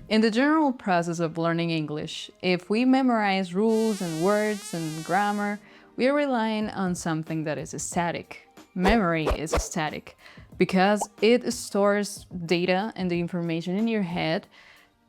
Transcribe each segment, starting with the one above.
In the general process of learning English, if we memorize rules and words and grammar, we are relying on something that is static. Memory is static because it stores data and the information in your head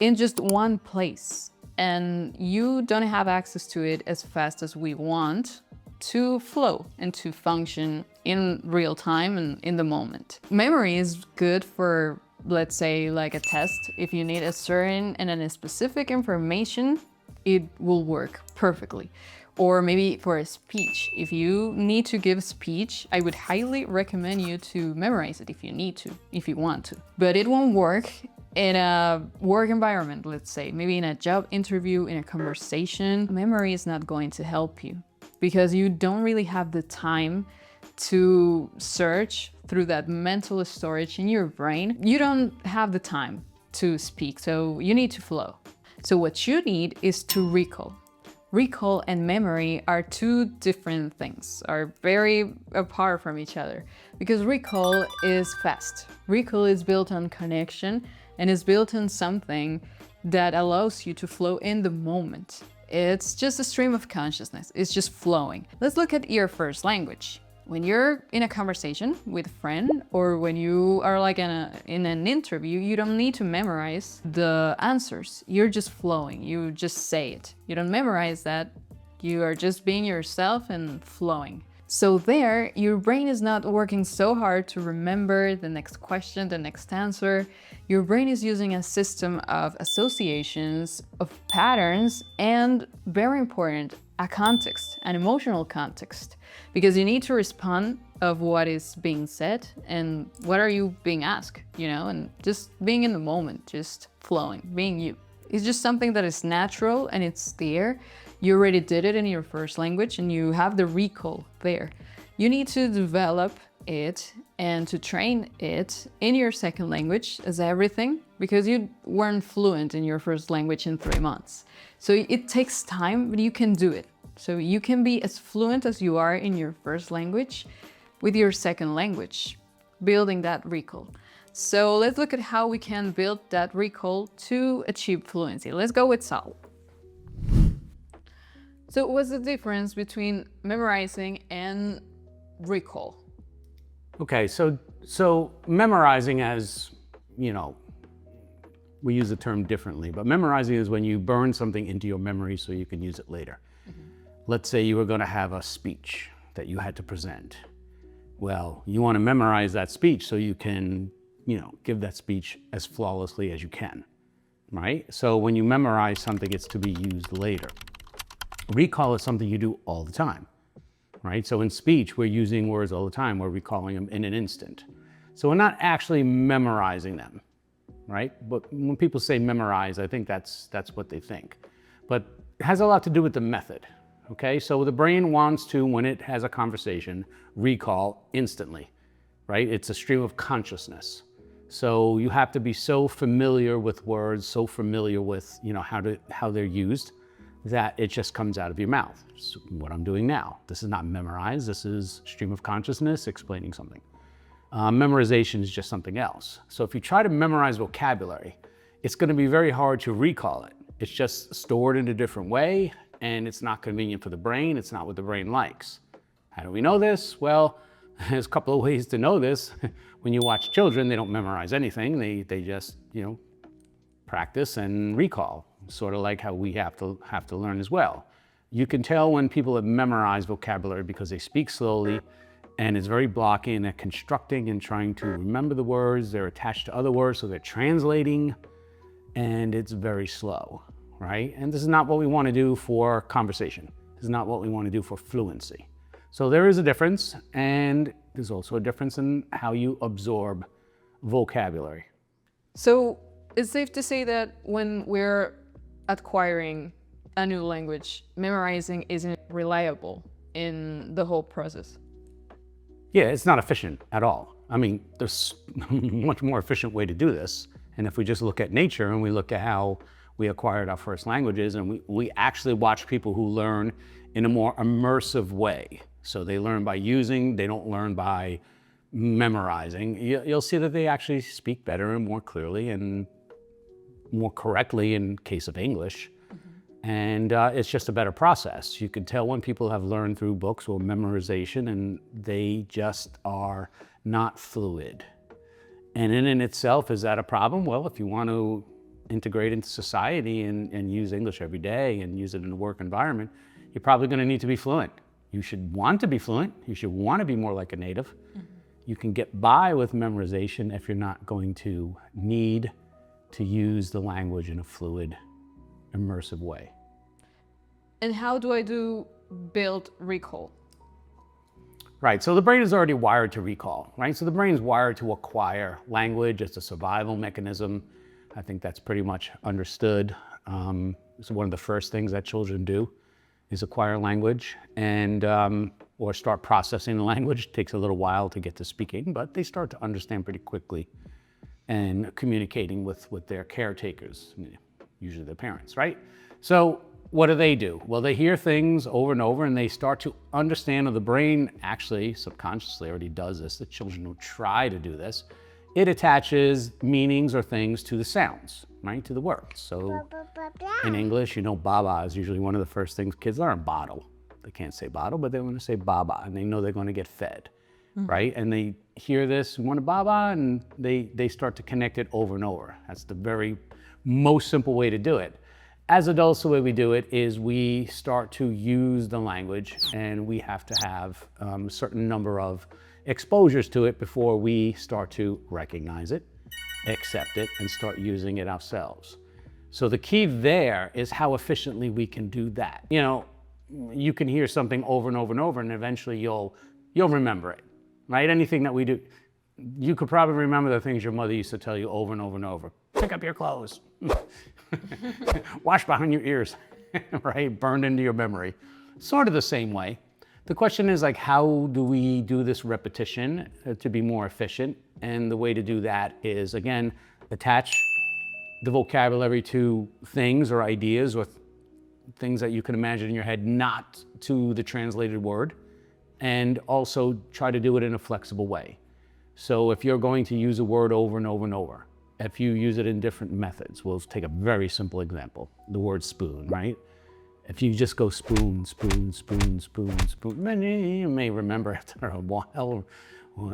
in just one place, and you don't have access to it as fast as we want to flow and to function in real time and in the moment. Memory is good for, let's say, like a test. If you need a certain and a specific information, it will work perfectly. Or maybe for a speech. If you need to give a speech, I would highly recommend you to memorize it if you need to, if you want to. But it won't work in a work environment, let's say, maybe in a job interview, in a conversation. Memory is not going to help you because you don't really have the time to search through that mental storage in your brain. You don't have the time to speak, so you need to flow. So what you need is to recall. Recall and memory are two different things, are very apart from each other, because recall is fast. Recall is built on connection and is built on something that allows you to flow in the moment. It's just a stream of consciousness, it's just flowing. Let's look at your first language. When you're in a conversation with a friend, or when you are like in an interview, you don't need to memorize the answers. You're just flowing, you just say it. You don't memorize that, you are just being yourself and flowing. So there, your brain is not working so hard to remember the next question, the next answer. Your brain is using a system of associations, of patterns, and very important, a context, an emotional context. Because you need to respond of what is being said and what are you being asked, you know, and just being in the moment, just flowing, being you. It's just something that is natural and it's there. You already did it in your first language and you have the recall there. You need to develop it and to train it in your second language as everything, because you weren't fluent in your first language in 3 months. So it takes time, but you can do it. So you can be as fluent as you are in your first language with your second language, building that recall. So let's look at how we can build that recall to achieve fluency. Let's go with Sal. So what's the difference between memorizing and recall? Okay, so memorizing, as you know, we use the term differently, but memorizing is when you burn something into your memory so you can use it later. Let's say you were going to have a speech that you had to present. Well, you want to memorize that speech so you can, give that speech as flawlessly as you can, right? So when you memorize something, it's to be used later. Recall is something you do all the time, right? So in speech, we're using words all the time. We're recalling them in an instant. So we're not actually memorizing them, right? But when people say memorize, I think that's what they think. But it has a lot to do with the method. Okay, so the brain wants to, when it has a conversation, recall instantly, right? It's a stream of consciousness. So you have to be so familiar with words, so familiar with, how they're used, that it just comes out of your mouth. So what I'm doing now. This is not memorized, this is stream of consciousness explaining something. Memorization is just something else. So if you try to memorize vocabulary, it's going to be very hard to recall it. It's just stored in a different way, and it's not convenient for the brain. It's not what the brain likes. How do we know this? Well, there's a couple of ways to know this. When you watch children, they don't memorize anything. They just, practice and recall, sort of like how we have to learn as well. You can tell when people have memorized vocabulary because they speak slowly and it's very blocky and they're constructing and trying to remember the words. They're attached to other words, so they're translating, and it's very slow. Right? And this is not what we want to do for conversation. This is not what we want to do for fluency. So there is a difference, and there's also a difference in how you absorb vocabulary. So it's safe to say that when we're acquiring a new language, memorizing isn't reliable in the whole process. Yeah, it's not efficient at all. I mean, there's a much more efficient way to do this. And if we just look at nature and we look at how we acquired our first languages, and we actually watch people who learn in a more immersive way. So they learn by using, they don't learn by memorizing. You'll see that they actually speak better and more clearly, and more correctly in case of English. And it's just a better process. You can tell when people have learned through books or memorization and they just are not fluid. And in itself, is that a problem? Well, if you want to integrate into society and use English every day and use it in a work environment, you're probably going to need to be fluent. You should want to be fluent. You should want to be more like a native. You can get by with memorization if you're not going to need to use the language in a fluid, immersive way. And how do I build recall? Right, so the brain is already wired to recall, right? So the brain is wired to acquire language. It's a survival mechanism. I think that's pretty much understood. So one of the first things that children do is acquire language and or start processing the language. It takes a little while to get to speaking, but they start to understand pretty quickly and communicating with their caretakers, usually their parents, right? So what do? Well, they hear things over and over and they start to understand, or the brain actually subconsciously already does this. The children don't try to do this. It attaches meanings or things to the sounds, right? To the words. So in English, baba is usually one of the first things kids learn. Bottle. They can't say bottle, but they want to say baba and they know they're going to get fed, right? And they hear this, want a baba, and they start to connect it over and over. That's the very most simple way to do it. As adults, the way we do it is we start to use the language and we have to have a certain number of exposures to it before we start to recognize it, accept it, and start using it ourselves. So the key there is how efficiently we can do that. You can hear something over and over and over, and eventually you'll remember it, right? Anything that we do, you could probably remember the things your mother used to tell you over and over and over. Pick up your clothes. Wash behind your ears, right? Burned into your memory. Sort of the same way. The question is how do we do this repetition to be more efficient? And the way to do that is, again, attach the vocabulary to things or ideas or things that you can imagine in your head, not to the translated word, and also try to do it in a flexible way. So if you're going to use a word over and over and over, if you use it in different methods, we'll take a very simple example, the word spoon, right? If you just go spoon, spoon, spoon, spoon, spoon, then you may remember after a while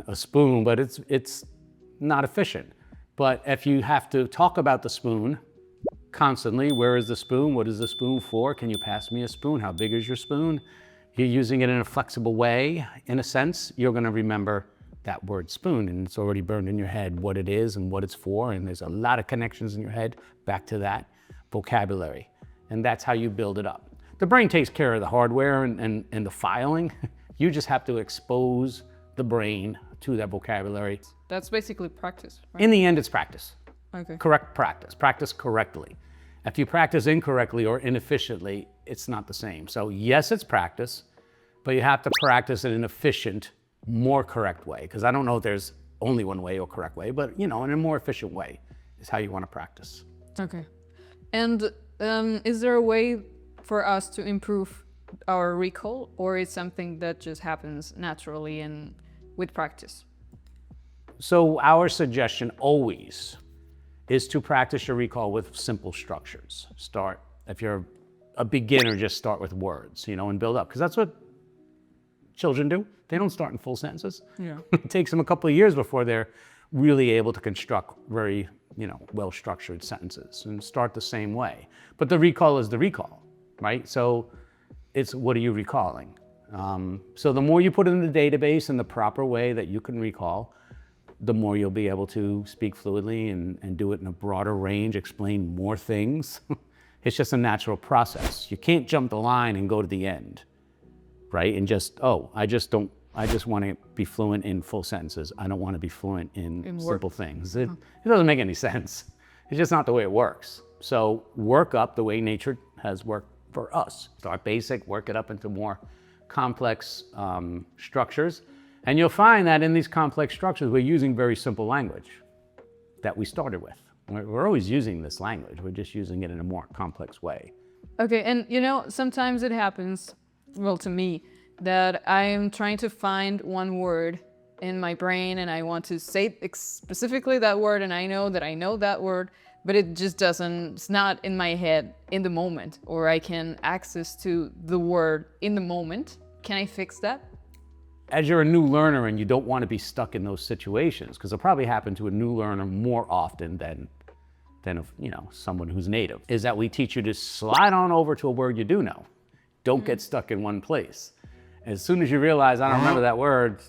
a spoon, but it's not efficient. But if you have to talk about the spoon constantly, where is the spoon? What is the spoon for? Can you pass me a spoon? How big is your spoon? You're using it in a flexible way, in a sense, you're gonna remember that word spoon, and it's already burned in your head what it is and what it's for, and there's a lot of connections in your head back to that vocabulary, and that's how you build it up. The brain takes care of the hardware and the filing. You just have to expose the brain to that vocabulary. That's basically practice, right? In the end, it's practice. Okay. Correct practice. Practice correctly. If you practice incorrectly or inefficiently, it's not the same. So yes, it's practice, but you have to practice in an efficient, more correct way, because I don't know if there's only one way or correct way, but in a more efficient way is how you want to practice. Okay. And is there a way for us to improve our recall, or is something that just happens naturally and with practice? So our suggestion always is to practice your recall with simple structures. If you're a beginner, just start with words, and build up, because that's what children do. They don't start in full sentences. Yeah. It takes them a couple of years before they're really able to construct very, well-structured sentences, and start the same way. But the recall is the recall, right? So it's, what are you recalling? So the more you put it in the database in the proper way that you can recall, the more you'll be able to speak fluidly and do it in a broader range, explain more things. It's just a natural process. You can't jump the line and go to the end, right? And I just want to be fluent in full sentences. I don't want to be fluent in simple things. It doesn't make any sense. It's just not the way it works. So work up the way nature has worked for us. Start basic, work it up into more complex structures. And you'll find that in these complex structures, we're using very simple language that we started with. We're always using this language. We're just using it in a more complex way. Okay, and sometimes it happens, well, to me, that I'm trying to find one word in my brain and I want to say specifically that word, and I know that word, but it just doesn't, it's not in my head in the moment, or I can access to the word in the moment. Can I fix that? As you're a new learner and you don't want to be stuck in those situations, because it'll probably happen to a new learner more often than someone who's native, is that we teach you to slide on over to a word you do know. Don't get stuck in one place. As soon as you realize, I don't remember that word,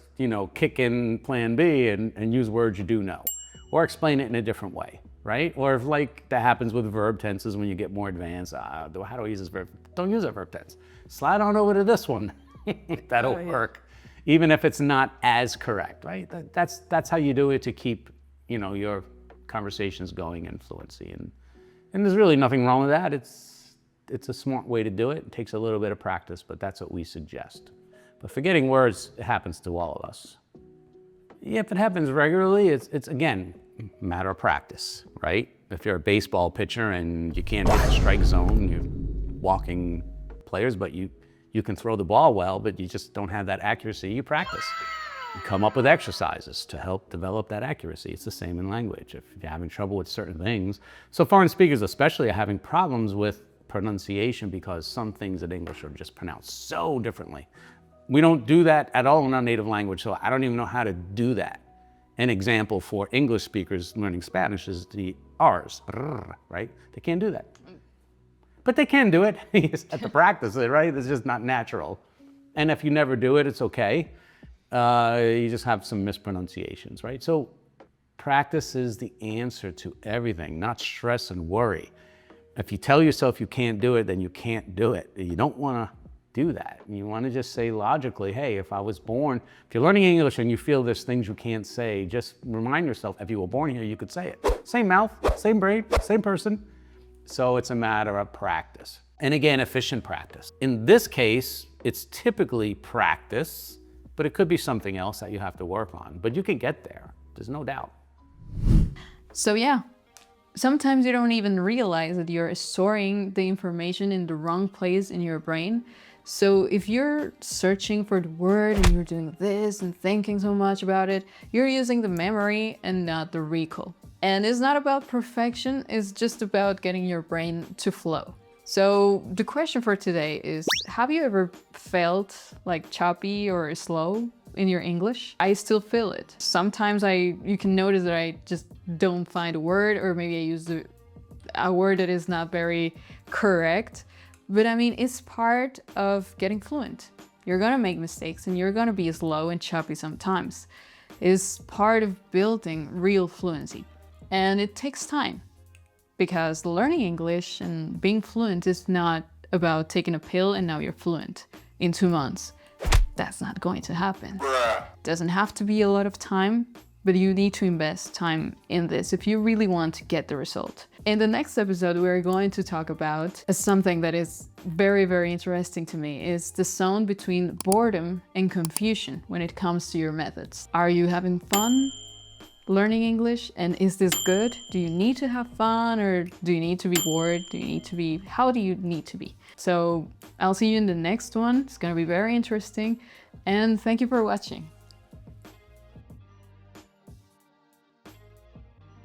kick in plan B and use words you do know, or explain it in a different way, right? Or if that happens with verb tenses when you get more advanced, how do I use this verb? Don't use that verb tense. Slide on over to this one. That'll work, even if it's not as correct, right? That's how you do it to keep, your conversations going in fluency. And there's really nothing wrong with that. It's a smart way to do it. It takes a little bit of practice, but that's what we suggest. But forgetting words, it happens to all of us. If it happens regularly, it's again, a matter of practice, right? If you're a baseball pitcher and you can't hit the strike zone, you're walking players, but you can throw the ball well, but you just don't have that accuracy, you practice. You come up with exercises to help develop that accuracy. It's the same in language. If you're having trouble with certain things, so foreign speakers especially are having problems with pronunciation because some things in English are just pronounced so differently. We don't do that at all in our native language, so I don't even know how to do that. An example for English speakers learning Spanish is the R's, right? They can't do that. But they can do it. You just have to practice it, right? It's just not natural. And if you never do it, it's okay. You just have some mispronunciations, right? So practice is the answer to everything, not stress and worry. If you tell yourself you can't do it, then you can't do it. You don't want to do that. You want to just say logically, hey, if I was born, if you're learning English and you feel there's things you can't say, just remind yourself, if you were born here, you could say it. Same mouth, same brain, same person. So it's a matter of practice. And again, efficient practice. In this case, it's typically practice, but it could be something else that you have to work on. But you can get there, there's no doubt. So yeah, sometimes you don't even realize that you're storing the information in the wrong place in your brain. So if you're searching for the word and you're doing this and thinking so much about it, you're using the memory and not the recall. And it's not about perfection, it's just about getting your brain to flow. So the question for today is, have you ever felt choppy or slow in your English? I still feel it. Sometimes you can notice that I just don't find a word, or maybe I use a word that is not very correct. But I mean, it's part of getting fluent. You're gonna make mistakes and you're gonna be slow and choppy sometimes. It's part of building real fluency. And it takes time, because learning English and being fluent is not about taking a pill and now you're fluent in 2 months. That's not going to happen. Doesn't have to be a lot of time, but you need to invest time in this if you really want to get the result. In the next episode, we're going to talk about something that is very, very interesting to me, is the zone between boredom and confusion when it comes to your methods. Are you having fun learning English? And is this good? Do you need to have fun, or do you need to be bored? How do you need to be? So I'll see you in the next one. It's gonna be very interesting. And thank you for watching.